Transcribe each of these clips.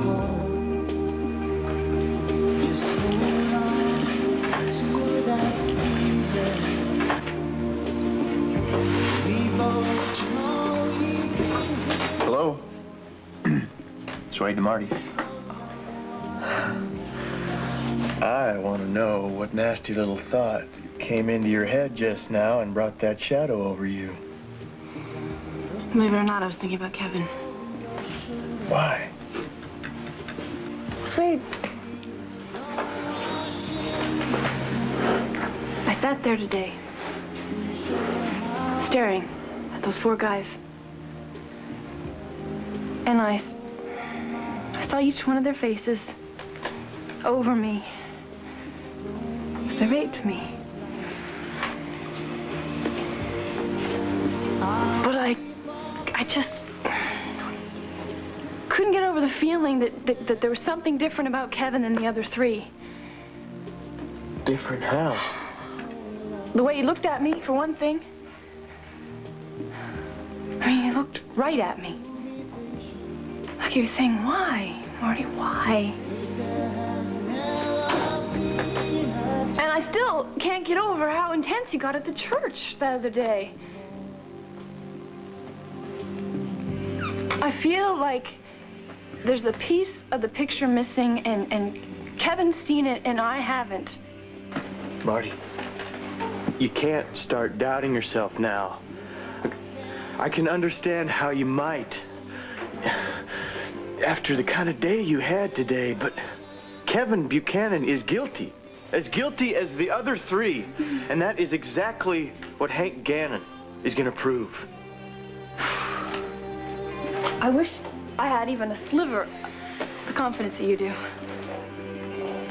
home. Just hold on to that feeling. We both know you've been. Hello? It's Wade and Marty. I want to know what nasty little thought came into your head just now and brought that shadow over you. Believe it or not, I was thinking about Kevin. Why? Wade. I sat there today, staring at those 4 guys. And I saw each one of their faces over me. They raped me. But I just couldn't get over the feeling that there was something different about Kevin than the other 3. Different how? The way he looked at me, for one thing. I mean, he looked right at me. Like he was saying, why, Marty, why? And I still can't get over how intense he got at the church the other day. I feel like there's a piece of the picture missing, and Kevin's seen it and I haven't. Marty, you can't start doubting yourself now. I can understand how you might, after the kind of day you had today, but Kevin Buchanan is guilty. As guilty as the other 3, and that is exactly what Hank Gannon is going to prove. I wish I had even a sliver of the confidence that you do.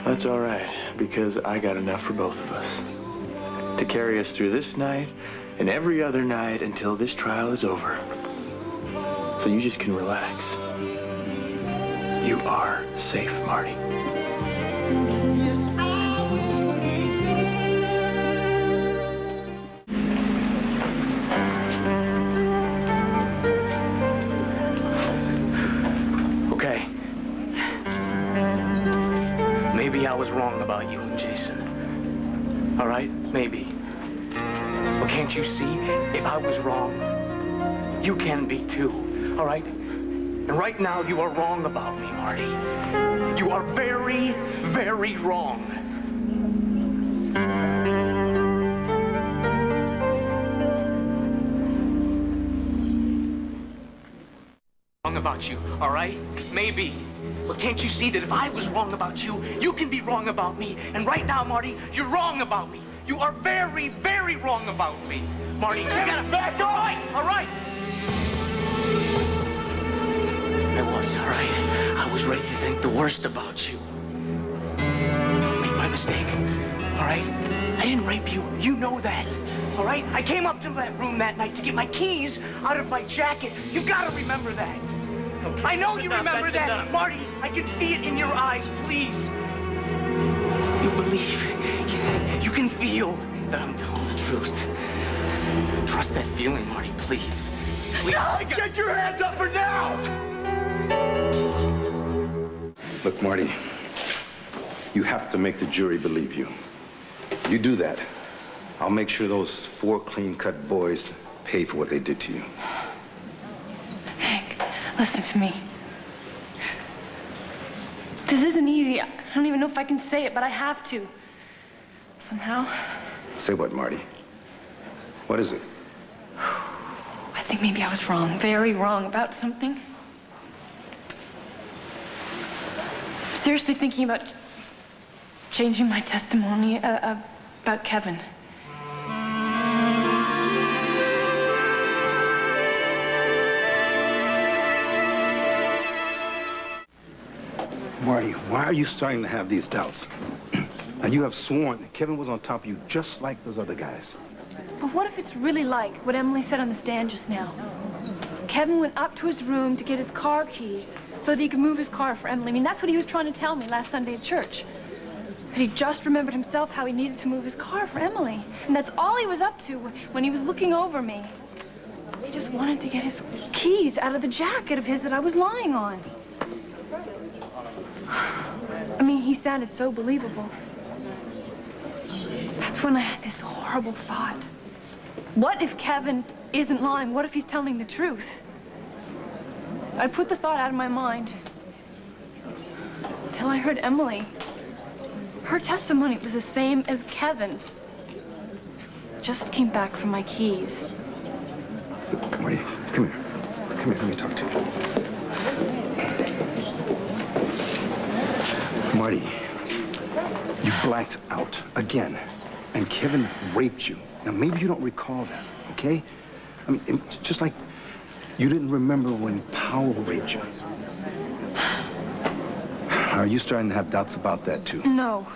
That's all right, because I got enough for both of us to carry us through this night and every other night until this trial is over. So you just can relax. You are safe, Marty. Maybe I was wrong about you and Jason. All right? Maybe. But can't you see? If I was wrong, you can be too. All right? And right now, you are wrong about me, Marty. You are very, very wrong. Wrong about you, all right? Maybe. But can't you see that if I was wrong about you, you can be wrong about me? And right now, Marty, you're wrong about me. You are very, very wrong about me. Marty, you gotta back off! All right? I was, all right? I was ready to think the worst about you. Made my mistake, all right? I didn't rape you. You know that, all right? I came up to that room that night to get my keys out of my jacket. You gotta remember that. Okay, I know you remember that, enough. Marty. I can see it in your eyes, please. You believe, you can feel that I'm telling the truth. Trust that feeling, Marty, please. No, get your hands up for now! Look, Marty, you have to make the jury believe you. You do that, I'll make sure those 4 clean-cut boys pay for what they did to you. Listen to me. This isn't easy. I don't even know if I can say it, but I have to. Somehow. Say what, Marty? What is it? I think maybe I was wrong, very wrong about something. I'm seriously thinking about changing my testimony about Kevin. Marty, why are you starting to have these doubts? Now, you have sworn that Kevin was on top of you just like those other guys. But what if it's really like what Emily said on the stand just now? Kevin went up to his room to get his car keys so that he could move his car for Emily. I mean, that's what he was trying to tell me last Sunday at church. That he just remembered himself how he needed to move his car for Emily. And that's all he was up to when he was looking over me. He just wanted to get his keys out of the jacket of his that I was lying on. I mean, he sounded so believable. That's when I had this horrible thought. What if Kevin isn't lying? What if he's telling the truth? I put the thought out of my mind until I heard Emily. Her testimony was the same as Kevin's. Just came back from my keys. Marty, come here. Come here, let me talk to you. Marty, you blacked out again, and Kevin raped you. Now, maybe you don't recall that, okay? I mean, it's just like you didn't remember when Powell raped you. Are you starting to have doubts about that, too? No.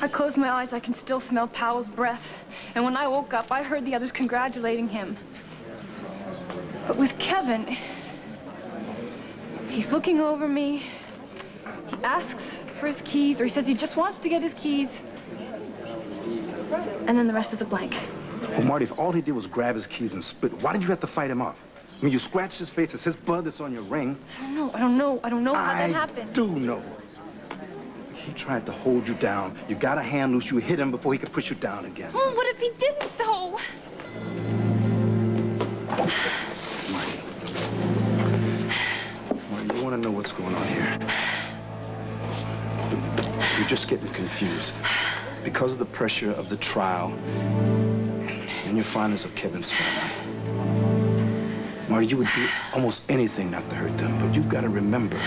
I closed my eyes, I can still smell Powell's breath. And when I woke up, I heard the others congratulating him. But with Kevin, he's looking over me. He asks for his keys, or he says he just wants to get his keys. And then the rest is a blank. Well, Marty, if all he did was grab his keys and spit, why did you have to fight him off? I mean, you scratched his face. It's his blood that's on your ring. I don't know how that happened. I do know. He tried to hold you down. You got a hand loose. You hit him before he could push you down again. Oh, what if he didn't, though? Marty, you want to know what's going on here? You're just getting confused. Because of the pressure of the trial and your fondness of Kevin's family. Marty, you would do almost anything not to hurt them, but you've got to remember,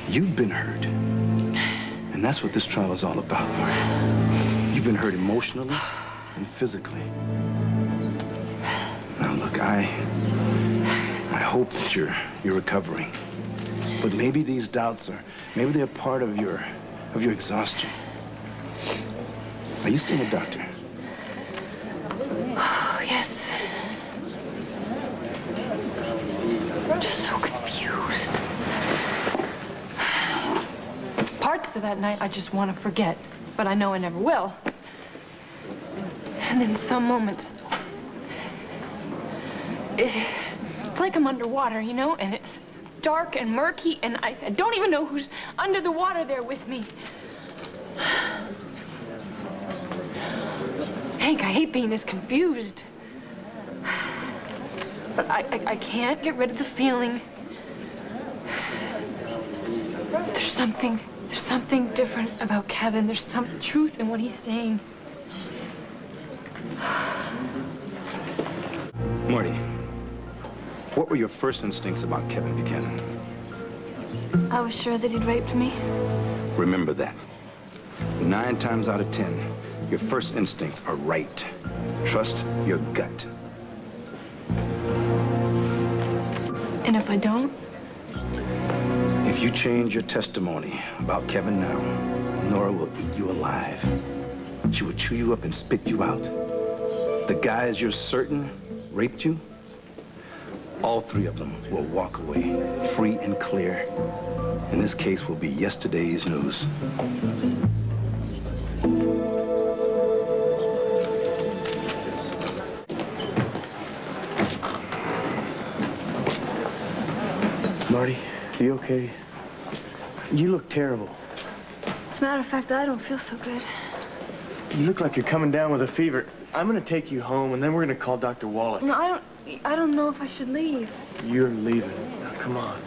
you've been hurt. And that's what this trial is all about, Marty. You've been hurt emotionally and physically. Now, look, I hope that you're recovering. But maybe these doubts maybe they're part of your exhaustion. Are you seeing a doctor? Oh, yes. I'm just so confused. Parts of that night I just want to forget, but I know I never will. And then some moments, it's like I'm underwater, you know, and it's dark and murky, and I don't even know who's under the water there with me. Hank, I hate being this confused. But I can't get rid of the feeling. There's something different about Kevin. There's some truth in what he's saying. Marty, what were your first instincts about Kevin Buchanan? I was sure that he'd raped me. Remember that. 9 times out of 10, your first instincts are right. Trust your gut. And if I don't? If you change your testimony about Kevin now, Nora will eat you alive. She will chew you up and spit you out. The guys you're certain raped you, all 3 of them will walk away free and clear. And this case will be yesterday's news. Marty, are you okay? You look terrible. As a matter of fact, I don't feel so good. You look like you're coming down with a fever. I'm gonna take you home, and then we're gonna call Dr. Wallace. No, I don't know if I should leave. You're leaving. Now, come on.